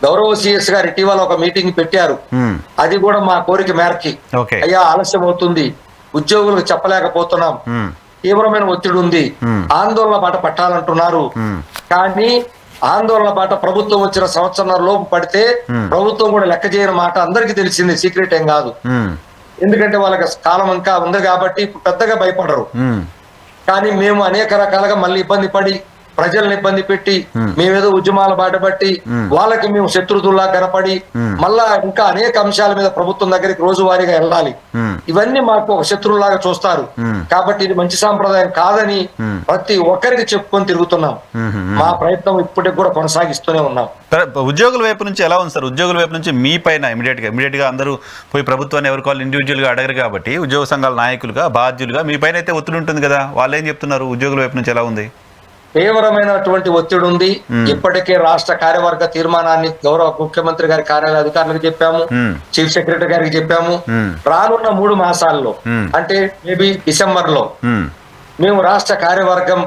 గౌరవ సిఎస్ గారు ఇటీవల ఒక మీటింగ్ పెట్టారు. అది కూడా మా కోరిక మేరకి, అయ్యా ఆలస్యం అవుతుంది, ఉద్యోగులకు చెప్పలేకపోతున్నాం, తీవ్రమైన ఒత్తిడి ఉంది, ఆందోళన బాట పట్టాలంటున్నారు. కానీ ఆందోళన బాట ప్రభుత్వం వచ్చిన సంవత్సరం లోపు పడితే ప్రభుత్వం కూడా లెక్క చేయని మాట అందరికీ తెలిసింది, సీక్రెట్ ఏం కాదు. ఎందుకంటే వాళ్ళకి కాలం ఇంకా ఉంది కాబట్టి పెద్దగా భయపడరు. కానీ మేము అనేక రకాలుగా మళ్ళీ ఇబ్బంది పడి, ప్రజల్ని ఇబ్బంది పెట్టి, మేమేదో ఉద్యమాల బాట పట్టి వాళ్ళకి మేము శత్రుతుల్లా కనపడి మళ్ళా ఇంకా అనేక అంశాల మీద ప్రభుత్వం దగ్గరికి రోజువారీగా వెళ్ళాలి. ఇవన్నీ మాకు ఒక శత్రువులాగా చూస్తారు. కాబట్టి ఇది మంచి సాంప్రదాయం కాదని ప్రతి ఒక్కరికి చెప్పుకొని తిరుగుతున్నాం. మా ప్రయత్నం ఇప్పటికి కూడా కొనసాగిస్తూనే ఉన్నాం. ఉద్యోగుల వైపు నుంచి ఎలా ఉంది సార్? ఉద్యోగుల వైపు నుంచి మీ పైన ఇమీడియట్ గా అందరూ పోయి ప్రభుత్వాన్ని ఎవరికి వాళ్ళు ఇండివిజువల్ గా అడగరు కాబట్టి ఉద్యోగ సంఘాల నాయకులుగా, బాధ్యులుగా మీ పైన అయితే ఒత్తిడి ఉంటుంది కదా, వాళ్ళు ఏం చెప్తున్నారు? ఉద్యోగుల వైపు నుంచి ఎలా ఉంది? తీవ్రమైనటువంటి ఒత్తిడి ఉంది. ఇప్పటికే రాష్ట్ర కార్యవర్గ తీర్మానాన్ని గౌరవ ముఖ్యమంత్రి గారి కార్యాలయ అధికారులకు చెప్పాము, చీఫ్ సెక్రటరీ గారికి చెప్పాము. రానున్న 3 మాసాల్లో అంటే మేబీ డిసెంబర్ లో మేము రాష్ట్ర కార్యవర్గం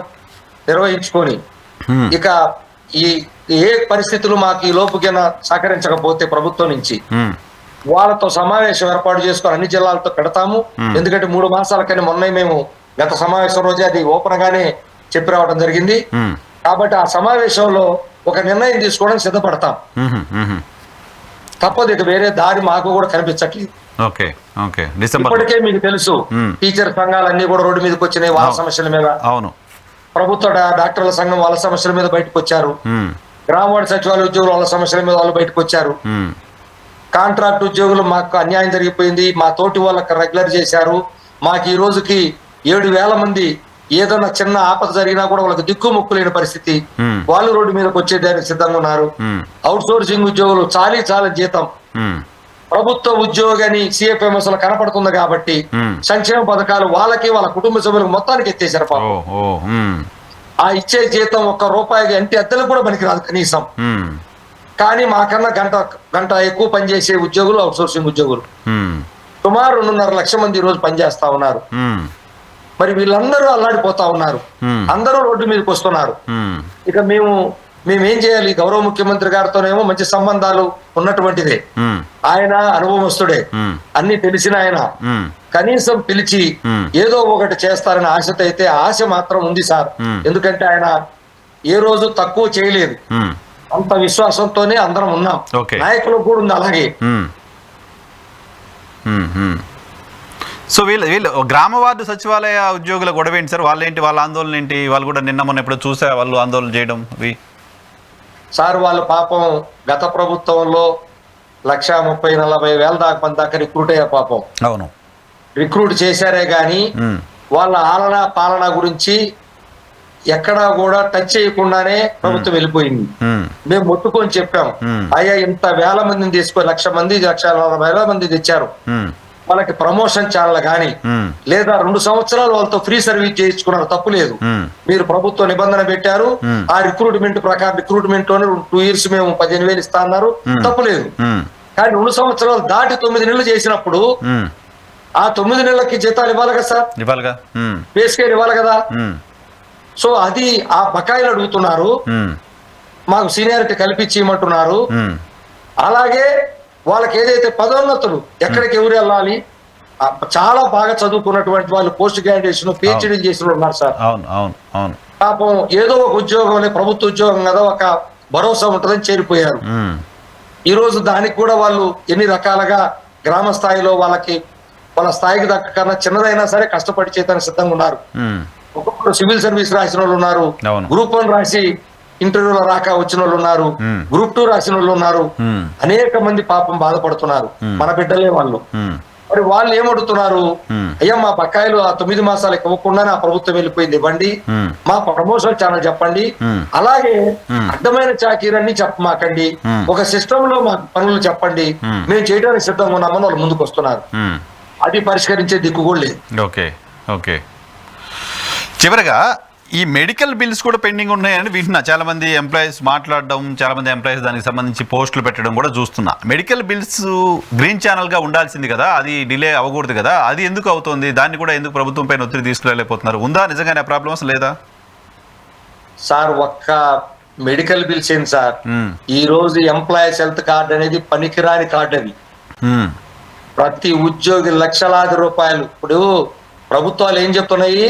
నిర్వహించుకొని, ఇక ఈ ఏ పరిస్థితులు మాకు ఈ లోపుకిన సహకరించకపోతే ప్రభుత్వం నుంచి వాళ్ళతో సమావేశం ఏర్పాటు చేసుకొని అన్ని జిల్లాలతో పెడతాము. ఎందుకంటే 3 మాసాల కన్నా మొన్న మేము గత సమావేశం రోజే అది ఓపెన్ గానే చెప్పి రావడం జరిగింది. కాబట్టి ఆ సమావేశంలో ఒక నిర్ణయం తీసుకోవడానికి సిద్ధపడతాం. తప్పదు, ఇక వేరే దారి మాకు కూడా కనిపించట్లేదు. ఇప్పటికే మీకు తెలుసు, టీచర్ సంఘాలన్నీ కూడా రోడ్డు మీదకి వచ్చినాయి వాళ్ళ సమస్యల మీద. అవును, ప్రభుత్వ డాక్టర్ల సంఘం వాళ్ళ సమస్యల మీద బయటకు వచ్చారు. గ్రామవార్డు సచివాలయ ఉద్యోగులు వాళ్ళ సమస్యల మీద వాళ్ళు బయటకు వచ్చారు. కాంట్రాక్ట్ ఉద్యోగులు మాకు అన్యాయం జరిగిపోయింది, మా తోటి వాళ్ళకి రెగ్యులర్ చేశారు. మాకు ఈ రోజుకి 7,000 మంది ఏదన్నా చిన్న ఆపద జరిగినా కూడా వాళ్ళకి దిక్కుముక్కు లేని పరిస్థితి, వాళ్ళు రోడ్డు మీదకి వచ్చేదానికి సిద్ధంగా ఉన్నారు. అవుట్ సోర్సింగ్ ఉద్యోగులు చాలా జీతం, ప్రభుత్వ ఉద్యోగాన్ని సిఎఫ్ఎంఎస్ లో కనపడుతుంది కాబట్టి సంక్షేమ పథకాలు వాళ్ళకి వాళ్ళ కుటుంబ సభ్యులకు మొత్తానికి ఎత్తేసారు. పాపం ఆ ఇచ్చే జీతం ₹1 ఇంటి అద్దెలకు కూడా పనికిరాదు కనీసం. కానీ మాకన్నా గంట ఎక్కువ పనిచేసే ఉద్యోగులు అవుట్ సోర్సింగ్ ఉద్యోగులు సుమారు 2.5 లక్షల మంది ఈ రోజు పనిచేస్తా ఉన్నారు. మరి వీళ్ళందరూ అల్లాడిపోతా ఉన్నారు, అందరూ రోడ్డు మీదకి వస్తున్నారు. ఇక మేమేం చేయాలి? గౌరవ ముఖ్యమంత్రి గారితోనేమో మంచి సంబంధాలు ఉన్నటువంటిదే, ఆయన అనుభవస్తుడే, అన్ని తెలిసిన ఆయన. కనీసం పిలిచి ఏదో ఒకటి చేస్తారని ఆశతో అయితే ఆశ మాత్రం ఉంది సార్. ఎందుకంటే ఆయన ఏ రోజు తక్కువ చేయలేదు, అంత విశ్వాసంతోనే అందరం ఉన్నాం. నాయకులు కూడా ఉంది అలాగే. సో వీళ్ళు గ్రామ వార్డు సచివాలయ ఉద్యోగుల గొడవ ఏంటి సార్? వాళ్ళ ఆందోళన ఏంటి? వాళ్ళు కూడా నిన్న మొన్న ఎప్పుడు చూసా వాళ్ళు ఆందోళన చేయడం సార్. వాళ్ళు పాపం గత ప్రభుత్వంలో 1,30,40,000 దాకా రిక్రూట్ అయ్యారు పాపం. అవును, రిక్రూట్ చేశారే గాని వాళ్ళ ఆలన పాలన గురించి ఎక్కడా కూడా టచ్ చేయకుండానే ప్రభుత్వం వెళ్ళిపోయింది. మేము మొత్తుకొని చెప్పాం, అయ్యా ఇంత 1,000 మందిని తీసుకొని 1,00,000 మంది 1,40,000 మంది తెచ్చారు, వాళ్ళకి ప్రమోషన్ ఛానల్ గాని లేదా 2 సంవత్సరాలు వాళ్ళతో ఫ్రీ సర్వీస్ చేయించుకున్నారు, తప్పు లేదు. మీరు ప్రభుత్వ నిబంధన పెట్టారు, ఆ రిక్రూట్మెంట్ ప్రకారం రిక్రూట్మెంట్ లోనే 2 ఇయర్స్ మేము 15,000 ఇస్తా అన్నారు, తప్పు లేదు. కానీ 2 సంవత్సరాలు దాటి 9 నెలలు చేసినప్పుడు ఆ 9 నెలలకి జీతాలు ఇవ్వాలి కదా సార్, పే స్కేల్ ఇవ్వాలి కదా. సో అది ఆ బకాయిలు అడుగుతున్నారు, మాకు సీనియారిటీ కల్పించి ఇవ్వమంటున్నారు. అలాగే వాళ్ళకి ఏదైతే పదోన్నతులు ఎక్కడికి ఎవరు వెళ్ళాలి, చాలా బాగా చదువుకున్నటువంటి వాళ్ళు పోస్ట్ గ్రాడ్యుయేషన్ పిహెచ్డీ చేసిన ఉన్నారు సార్. పాపం ఏదో ఒక ఉద్యోగం, ప్రభుత్వ ఉద్యోగం కదా, ఒక భరోసా ఉంటుందని చేరిపోయారు. ఈ రోజు దానికి కూడా వాళ్ళు ఎన్ని రకాలుగా గ్రామ స్థాయిలో వాళ్ళకి వాళ్ళ స్థాయికి దక్కకన్నా చిన్నదైనా సరే కష్టపడి చేయడానికి సిద్ధంగా ఉన్నారు. ఒక్కొక్కరు సివిల్ సర్వీస్ రాసిన వాళ్ళు ఉన్నారు, గ్రూప్ 1 రాసి ఇంటర్వ్యూలో రాక వచ్చిన వాళ్ళు ఉన్నారు, గ్రూప్ 2 రాసిన వాళ్ళు ఉన్నారు. అనేక మంది పాపం బాధపడుతున్నారు, మన బిడ్డలే వాళ్ళు. మరి వాళ్ళు ఏమడుతున్నారు, అయ్యా మా బకాయిలు ఆ 9 మాసాలకు ఇవ్వకుండానే ఆ ప్రభుత్వం వెళ్ళిపోయింది, ఇవ్వండి, మా ప్రమోషన్ ఛానల్ చెప్పండి, అలాగే అడ్డమైన చాకీరన్నీ చెప్పమాకండి, ఒక సిస్టమ్ లో మా పనులు చెప్పండి, మేము చేయడానికి సిద్ధంగా ఉన్నామని వాళ్ళు ముందుకు వస్తున్నారు. అది పరిష్కరించే దిక్కు కూడా లేదు. ఓకే, చివరిగా ఈ మెడికల్ బిల్స్ కూడా పెండింగ్ ఉన్నాయని వింటున్నా, చాలా మంది ఎంప్లాయీస్ మాట్లాడడం, చాలా మంది ఎంప్లాయీస్ దానికి సంబంధించి పోస్టులు పెట్టడం కూడా చూస్తున్నా. మెడికల్ బిల్స్ గ్రీన్ ఛానల్ గా ఉండాల్సింది కదా, అది డిలే అవ్వకూడదు కదా, అది ఎందుకు అవుతుంది? దాన్ని కూడా ఎందుకు ప్రభుత్వం పైన ఒత్తిడి తీసుకురాలేకపోతున్నారు? ఉందా నిజంగానే ప్రాబ్లమ్స్ లేదా? సార్ ఒక్క మెడికల్ బిల్స్ ఏంటి సార్, ఈ రోజు ఎంప్లాయీస్ హెల్త్ కార్డు అనేది పనికిరాని కార్డు అది. ప్రతి ఉద్యోగి లక్షలాది రూపాయలు. ఇప్పుడు ప్రభుత్వాలు ఏం చెప్తున్నాయి,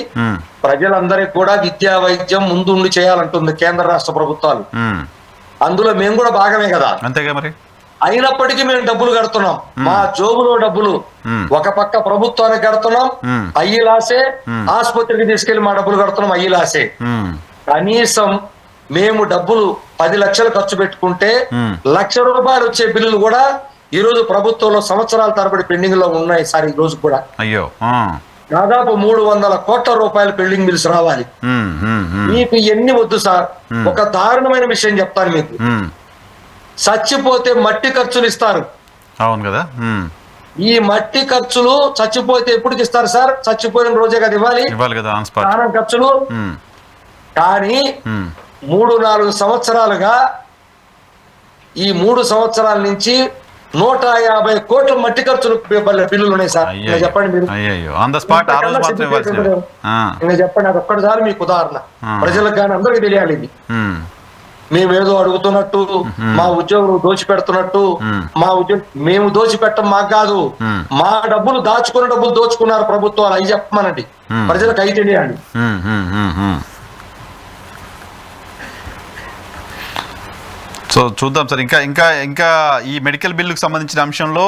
ప్రజలందరికీ కూడా విద్యా వైద్యం ముందుండి చేయాలంటుంది కేంద్ర రాష్ట్ర ప్రభుత్వాలు. అందులో మేము కూడా భాగమే కదా. అంతేగా మరి. అయినప్పటికీ మేము డబ్బులు కడుతున్నాం, మా జోబులో డబ్బులు ఒక పక్క ప్రభుత్వానికి కడుతున్నాం, అయ్యిలాసే. ఆసుపత్రికి తీసుకెళ్లి మా డబ్బులు కడుతున్నాం, అయ్యిలాసే. కనీసం మేము డబ్బులు 10 లక్షలు ఖర్చు పెట్టుకుంటే 1,00,000 రూపాయలు వచ్చే బిల్లులు కూడా ఈ రోజు ప్రభుత్వంలో సంవత్సరాల తరబడి పెండింగ్ లో ఉన్నాయి సార్. ఈ రోజు కూడా అయ్యో దాదాపు 300 కోట్ల రూపాయలు పెండింగ్ బిల్స్ రావాలి. మీకు ఎన్ని వద్దు సార్, ఒక దారుణమైన విషయం చెప్తాను మీకు. చచ్చిపోతే మట్టి ఖర్చులు ఇస్తారు. అవును కదా. ఈ మట్టి ఖర్చులు చచ్చిపోతే ఎప్పటికి ఇస్తారు సార్? చచ్చిపోయిన రోజే కదా ఇవ్వాలి కదా స్నానం ఖర్చులు. కానీ 3-4 సంవత్సరాలుగా, ఈ 3 సంవత్సరాల నుంచి 150 కోట్ల మట్టి ఖర్చులు బిల్లులు ఉన్నాయి సార్. చెప్పండి మీరు. ఇంకా చెప్పండి, అది ఒక్కటిసారి మీకు ఉదాహరణ. ప్రజలకు కానీ అందరికి తెలియాలి ఇది. మేమేదో అడుగుతున్నట్టు, మా ఉద్యోగులు దోచిపెడుతున్నట్టు. మేము దోచిపెట్టం మాకు కాదు, మా డబ్బులు దాచుకున్న డబ్బులు దోచుకున్నారు ప్రభుత్వాలు. అవి చెప్పమనండి, ప్రజలకు అయి తెలియాలి. సో చూద్దాం సార్. ఇంకా ఈ మెడికల్ బిల్లుకు సంబంధించిన అంశంలో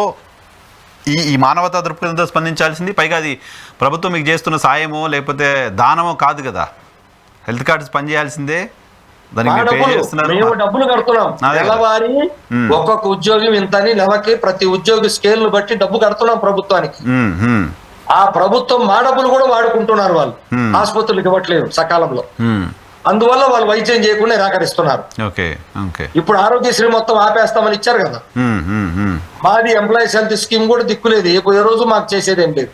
ఈ మానవతా దృక్పథంతో స్పందించాల్సింది. పైగా అది ప్రభుత్వం మీకు చేస్తున్న సాయమో లేకపోతే దానమో కాదు కదా. హెల్త్ కార్డ్స్ పనిచేయాల్సిందే, దానికి మేము డబ్బులు కడుతున్నాం. నెలవారీ ఒక్కొక్క ఉద్యోగి ఇంతని, నెలకి ప్రతి ఉద్యోగి స్కేల్ ను బట్టి డబ్బు కడుతున్నాం ప్రభుత్వానికి. ఆ ప్రభుత్వం మా డబ్బులు కూడా వాడుకుంటున్నారు వాళ్ళు. ఆసుపత్రులకు ఇవ్వట్లేదు సకాలంలో, అందువల్ల వాళ్ళు వైద్యం చేయకుండా నిరాకరిస్తున్నారు. ఇప్పుడు ఆరోగ్యశ్రీ మొత్తం ఆపేస్తామని ఇచ్చారు కదా. మాది ఎంప్లాయీస్ హెల్త్ స్కీమ్ కూడా దిక్కులేదు, ఏ రోజు మాకు చేసేది ఏం లేదు.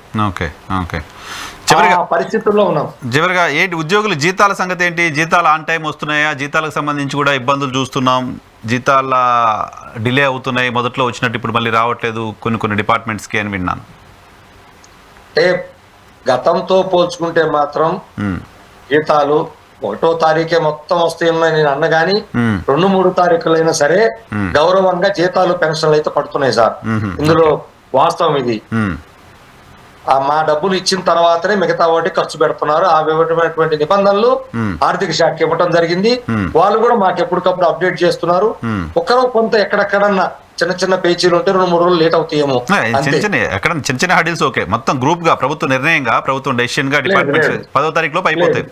పరిస్థితుల్లో ఉన్నాం. చివరిగా ఏంటి ఉద్యోగులు జీతాల సంగతి ఏంటి? జీతాలు ఆన్ టైం వస్తున్నాయా? జీతాలకు సంబంధించి కూడా ఇబ్బందులు చూస్తున్నాం. జీతాల డిలే అవుతున్నాయి, మొదట్లో వచ్చినట్టు ఇప్పుడు మళ్ళీ రావట్లేదు కొన్ని డిపార్ట్మెంట్స్కి అని విన్నాను. అంటే గతంతో పోల్చుకుంటే మాత్రం జీతాలు 1వ తారీఖే మొత్తం వస్తాయని నేను అన్న గానీ 2-3 తారీఖులైనా సరే గౌరవంగా జీతాలు పెన్షన్లు అయితే పడుతున్నాయి సార్. ఇందులో వాస్తవం ఇది. మా డబ్బులు ఇచ్చిన తర్వాతనే మిగతా వాటి ఖర్చు పెడుతున్నారు. ఆ విధమైనటువంటి నిబంధనలు ఆర్థిక శాఖ ఇవ్వడం జరిగింది. వాళ్ళు కూడా మాకు ఎప్పటికప్పుడు అప్డేట్ చేస్తున్నారు. ఒకరో కొంత ఎక్కడెక్కడన్నా చిన్న పేచీలు ఉంటే 2-3 రోజులు లేట్ అవుతాయేమో. చిన్న హడిల్స్ ఓకే, మొత్తం గ్రూప్ గా ప్రభుత్వ నిర్ణయంగా, ప్రభుత్వం డెసిషన్ గా డిపార్ట్మెంట్ 10వ తారీఖులో అయిపోతాయి.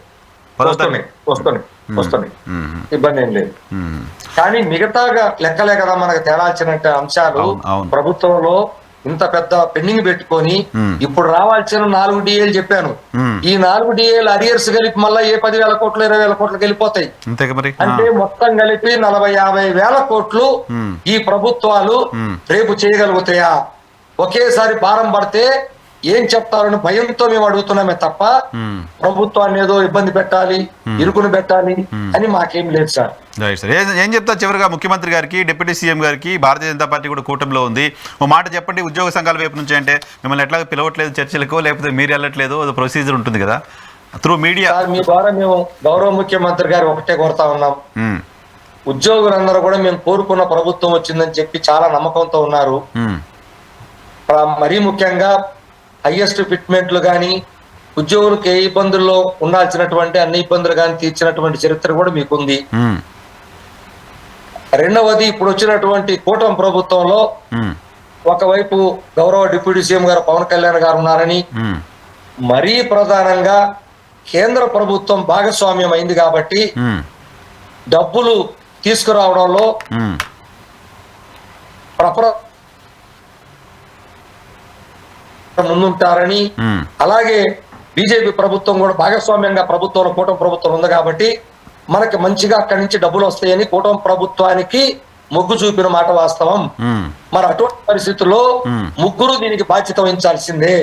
వస్తున్నాయి, ఇబ్బంది ఏం లేదు. కానీ మిగతాగా లెక్కలే కదా మనకు తేలాల్సిన అంశాలు. ప్రభుత్వంలో ఇంత పెద్ద పెండింగ్ పెట్టుకొని ఇప్పుడు రావాల్సిన 4 DAలు చెప్పాను. ఈ 4 DAలు అరియర్స్ కలిపి మళ్ళీ 10,000 కోట్లు 20,000 కోట్లకు వెళ్ళిపోతాయి. అంటే మొత్తం కలిపి 40-50 వేల కోట్లు ఈ ప్రభుత్వాలు రేపు చేయగలుగుతాయా? ఒకేసారి భారం పడితే ఏం చెప్తారని భయంతో మేము అడుగుతున్నామే తప్ప ప్రభుత్వాన్ని ఏదో ఇబ్బంది పెట్టాలి, ఇరుకుని పెట్టాలి అని మాకేం లేదు సార్. ఏం చెప్తా చివరిగా ముఖ్యమంత్రి గారికి, డిప్యూటీ సీఎం గారికి, భారతీయ జనతా పార్టీ కూడా కూటమిలో ఉంది, ఓ మాట చెప్పండి. ఉద్యోగ సంఘాల వైపు నుంచి అంటే మిమ్మల్ని ఎట్లా పిలవట్లేదు చర్చలకు, లేకపోతే మీరు వెళ్ళట్లేదు, అది ప్రొసీజర్ ఉంటుంది కదా త్రూ మీడియా. మీ ద్వారా మేము గౌరవ ముఖ్యమంత్రి గారు ఒకటే కోరుతా ఉన్నాం, ఉద్యోగులందరూ కూడా మేము కోరుకున్న ప్రభుత్వం వచ్చిందని చెప్పి చాలా నమ్మకంతో ఉన్నారు. మరీ ముఖ్యంగా హైయెస్ట్ ఫిట్మెంట్లు కానీ, ఉద్యోగులకు ఏ ఇబ్బందుల్లో ఉండాల్సినటువంటి అన్ని ఇబ్బందులు కానీ తీర్చినటువంటి చరిత్ర కూడా మీకుంది. రెండవది, ఇప్పుడు వచ్చినటువంటి కూటమి ప్రభుత్వంలో ఒకవైపు గౌరవ డిప్యూటీ సీఎం గారు పవన్ కళ్యాణ్ గారు ఉన్నారని, మరీ ప్రధానంగా కేంద్ర ప్రభుత్వం భాగస్వామ్యం అయింది కాబట్టి డబ్బులు తీసుకురావడంలో ముందుంటారని, అలాగే బీజేపీ ప్రభుత్వం కూడా భాగస్వామ్యంగా ప్రభుత్వంలో కూటమి ప్రభుత్వం ఉంది కాబట్టి మనకి మంచిగా అక్కడి నుంచి డబ్బులు వస్తాయని కూటమి ప్రభుత్వానికి మొగ్గు చూపిన మాట వాస్తవం. మరి అటువంటి పరిస్థితుల్లో ముగ్గురు దీనికి బాధ్యత వహించాల్సిందే.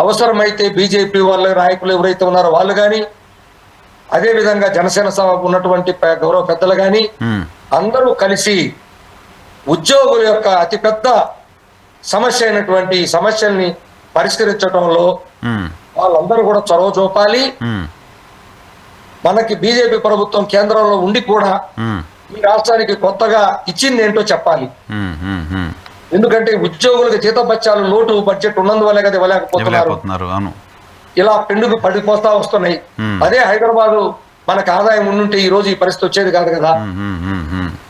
అవసరమైతే బీజేపీ వాళ్ళ నాయకులు ఎవరైతే ఉన్నారో వాళ్ళు గాని, అదే విధంగా జనసేన ఉన్నటువంటి గౌరవ పెద్దలు గాని అందరూ కలిసి ఉద్యోగుల యొక్క అతిపెద్ద సమస్య అయినటువంటి సమస్యల్ని పరిష్కరించడంలో వాళ్ళందరూ కూడా చొరవ చూపాలి. మనకి బీజేపీ ప్రభుత్వం కేంద్రంలో ఉండి కూడా ఈ రాష్ట్రానికి కొత్తగా ఇచ్చింది ఏంటో చెప్పాలి. ఎందుకంటే ఉద్యోగులకు జీతభత్యాలు లోటు బడ్జెట్ ఉన్నందువల్లే కదా ఇవ్వలేకపోతున్నారు. ఇలా పెండుకు పడిపోతా వస్తున్నాయి. అదే హైదరాబాదు మనకు ఆదాయం ఉండుంటే ఈ రోజు ఈ పరిస్థితి వచ్చేది కాదు కదా.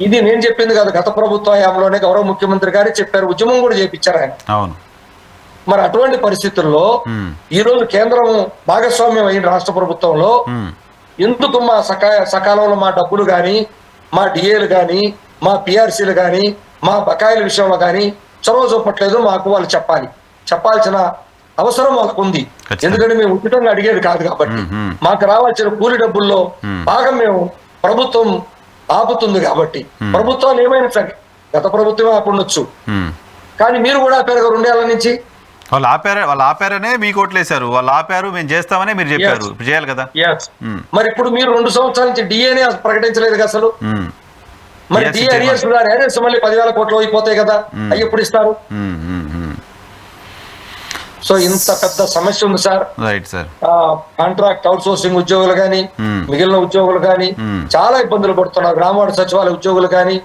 ఇది నేను చెప్పింది కాదు, గత ప్రభుత్వ హయాంలోనే గౌరవ ముఖ్యమంత్రి గారే చెప్పారు, ఉద్యమం కూడా చేపించారు ఆయన. మరి అటువంటి పరిస్థితుల్లో ఈ రోజు కేంద్రం భాగస్వామ్యం అయిన రాష్ట్ర ప్రభుత్వంలో ఎందుకు మా సకాలంలో మా డబ్బులు కానీ, మా డిఏలు కానీ, మా పిఆర్సీలు కానీ, మా బకాయిల విషయంలో కానీ చొరవ చూపట్లేదు? మాకు వాళ్ళు చెప్పాల్సిన అవసరం వాళ్ళకు ఉంది. ఎందుకంటే మేము ఉచితంగా అడిగేది కాదు కాబట్టి. మాకు రావాల్సిన కూలి డబ్బుల్లో భాగం మేము ప్రభుత్వం ఆపుతుంది కాబట్టి. ప్రభుత్వాలు ఏమైనా సరే, గత ప్రభుత్వమే ఆపుండొచ్చు, కానీ మీరు కూడా ఆపారు 2 ఏళ్ల నుంచి. వాళ్ళు ఆపారనే మీకు ఓట్లేశారు, వాళ్ళు ఆపారు, మేము చేస్తామనే మీరు చెప్పారు, చేయాలి కదా. మరి ఇప్పుడు మీరు 2 సంవత్సరాల నుంచి డిఏనే ప్రకటించలేదు కదా అసలు. మరి డిఏ అరియర్స్ మళ్ళీ 10,000 కోట్లు అయిపోతాయి కదా, అవి ఎప్పుడు ఇస్తారు? సో ఇంత పెద్ద సమస్య ఉంది సార్. కాంట్రాక్ట్ అవుట్ సోర్సింగ్ ఉద్యోగులు గాని, మిగిలిన ఉద్యోగులు గాని చాలా ఇబ్బందులు పడుతున్నారు. గ్రామవార్డు సచివాలయ ఉద్యోగులు గాని.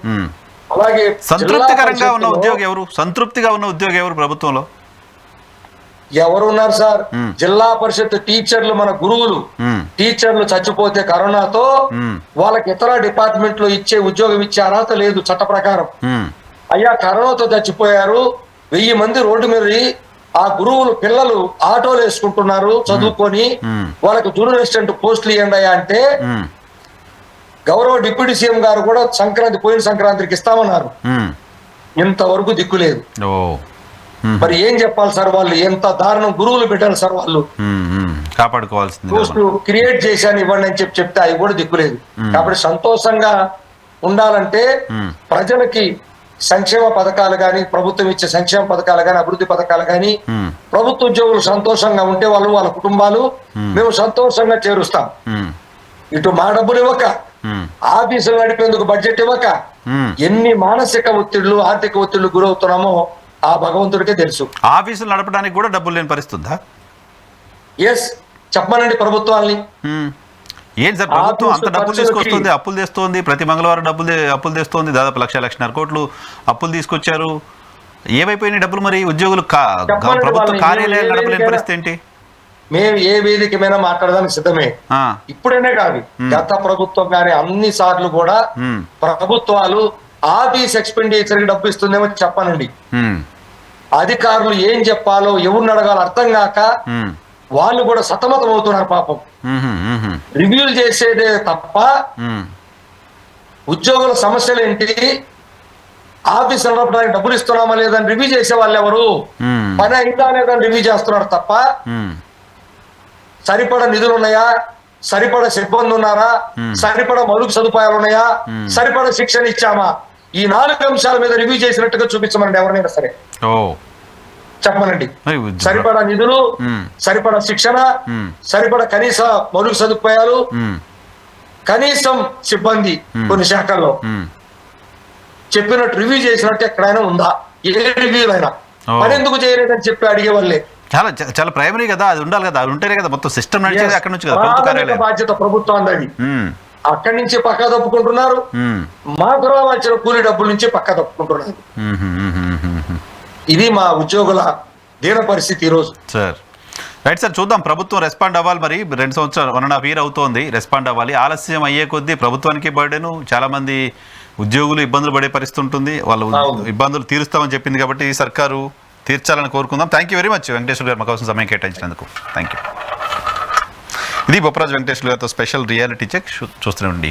అలాగే సంతృప్తికరంగా ఉన్న ఉద్యోగి ఎవరు? సంతృప్తిగా ఉన్న ఉద్యోగి ఎవరు ప్రభుత్వంలో? ఎవరున్నారు సార్? జిల్లా పరిషత్ టీచర్లు, మన గురువులు టీచర్లు చచ్చిపోతే కరోనాతో వాళ్ళకి ఇతర డిపార్ట్మెంట్ లో ఇచ్చే ఉద్యోగం ఇచ్చే అర్హత లేదు చట్ట ప్రకారం. అయ్యా కరోనాతో చచ్చిపోయారు, 1000 మంది రోడ్డు మీద ఆ గురువులు పిల్లలు ఆటోలు వేసుకుంటున్నారు చదువుకొని, వాళ్ళకి జూనియర్ అసిస్టెంట్ పోస్టులు ఇవ్వండి అయ్యా అంటే గౌరవ డిప్యూటీ సీఎం గారు కూడా పోయిన సంక్రాంతికి ఇస్తామన్నారు. ఇంతవరకు దిక్కులేదు. మరి ఏం చెప్పాలి సార్? వాళ్ళు ఎంత దారుణం గురువులు పెట్టారు సార్. వాళ్ళు కాపాడుకోవాల్సింది పోస్టులు క్రియేట్ చేశాను ఇవ్వండి అని చెప్తే అవి కూడా దిక్కులేదు. కాబట్టి సంతోషంగా ఉండాలంటే ప్రజలకి సంక్షేమ పథకాలు కానీ, ప్రభుత్వం ఇచ్చే సంక్షేమ పథకాలు కానీ, అభివృద్ధి పథకాలు కానీ, ప్రభుత్వ ఉద్యోగులు సంతోషంగా ఉంటే వాళ్ళు వాళ్ళ కుటుంబాలు మేము సంతోషంగా చేరుస్తాం. ఇటు మా డబ్బులు ఇవ్వక, ఆఫీసులు నడిపేందుకు బడ్జెట్ ఇవ్వక ఎన్ని మానసిక ఒత్తిళ్లు, ఆర్థిక ఒత్తిళ్లు గురవుతున్నామో ఆ భగవంతుడికే తెలుసు. ఆఫీసులు నడపడానికి కూడా డబ్బులు లేని పరిస్థితుందా? ఎస్, చెప్పమనండి ప్రభుత్వాన్ని. ఏం సార్ ప్రభుత్వం అంత డబ్బులు తీసుకొస్తుంది, అప్పులు తెస్తోంది, ప్రతి మంగళవారం అప్పులు తెస్తోంది, దాదాపు 1,00,00,000 కోట్లు అప్పులు తీసుకొచ్చారు. ఏమైపోయినాయి డబ్బులు? మరి ఉద్యోగులు ప్రభుత్వ కార్యాలయాలు నడపలేని పరిస్థితి ఏంటి? మేము ఏ వేదిక మీద మాట్లాడడానికి సిద్ధమే. ఇప్పుడైనా కాదు, గత ప్రభుత్వం కానీ అన్ని సార్లు కూడా ప్రభుత్వాలు ఆఫీస్ ఎక్స్పెండిచర్ కి డబ్బు ఇస్తుందేమో చెప్పనండి. అధికారులు ఏం చెప్పాలో ఎవరిని అడగాలో అర్థం కాక వాళ్ళు కూడా సతమతం అవుతున్నారు పాపం. రివ్యూలు చేసేదే తప్ప ఉద్యోగుల సమస్యలు ఏంటి, ఆఫీస్ నడపడానికి డబ్బులు ఇస్తున్నామా లేదని రివ్యూ చేసే వాళ్ళు ఎవరు? పని అయిందా లేదని రివ్యూ చేస్తున్నారు తప్ప సరిపడ నిధులు ఉన్నాయా, సరిపడ సిబ్బంది ఉన్నారా, సరిపడ మౌలిక సదుపాయాలు ఉన్నాయా, సరిపడ శిక్షణ ఇచ్చామా, ఈ 4 అంశాల మీద రివ్యూ చేసినట్టుగా చూపించమనండి ఎవరినైనా సరే. చెప్పమనండి. సరిపడా నిధులు, సరిపడా శిక్షణ, సరిపడా కనీస మౌలిక సదుపాయాలు, కనీసం సిబ్బంది కొన్ని శాఖల్లో చెప్పినట్టు రివ్యూ చేసినట్టు ఎక్కడైనా ఉందా? ఏ రివ్యూలైనా పని ఎందుకు చేయలేదని చెప్పి అడిగే వాళ్ళే. చాలా ప్రైమరీ కదా, అది ఉండాలి కదా, అది ఉంటేనే కదా మొత్తం సిస్టమ్ నడిచేది అక్కడ నుంచి కదా. బాధ్యత ప్రభుత్వం అది. అక్కడి నుంచి పక్కా తప్పుకుంటున్నారు, మాకు రావాల్సిన కూలీ డబ్బుల నుంచి పక్కా తప్పుకుంటున్నారు. ఇది మా ఉద్యోగుల దీన పరిస్థితి ఈరోజు. సార్ రైట్ సార్, చూద్దాం. ప్రభుత్వం రెస్పాండ్ అవ్వాలి. మరి 2 సంవత్సరాలు 1.5 year అవుతోంది, రెస్పాండ్ అవ్వాలి. ఆలస్యం అయ్యే కొద్దీ ప్రభుత్వానికి బర్డెను, చాలా మంది ఉద్యోగులు ఇబ్బందులు పడే పరిస్థితి ఉంటుంది. వాళ్ళు ఇబ్బందులు తీరుస్తామని చెప్పింది కాబట్టి ఈ సర్కారు తీర్చాలని కోరుకుందాం. Thank you very much Venkateswara గారు, మాకు సమయం కేటాయించినందుకు థ్యాంక్ యూ. ఇది బొప్పరాజు వెంకటేశ్వర గారితో స్పెషల్ రియాలిటీ చెక్. చూస్తూనే ఉండి.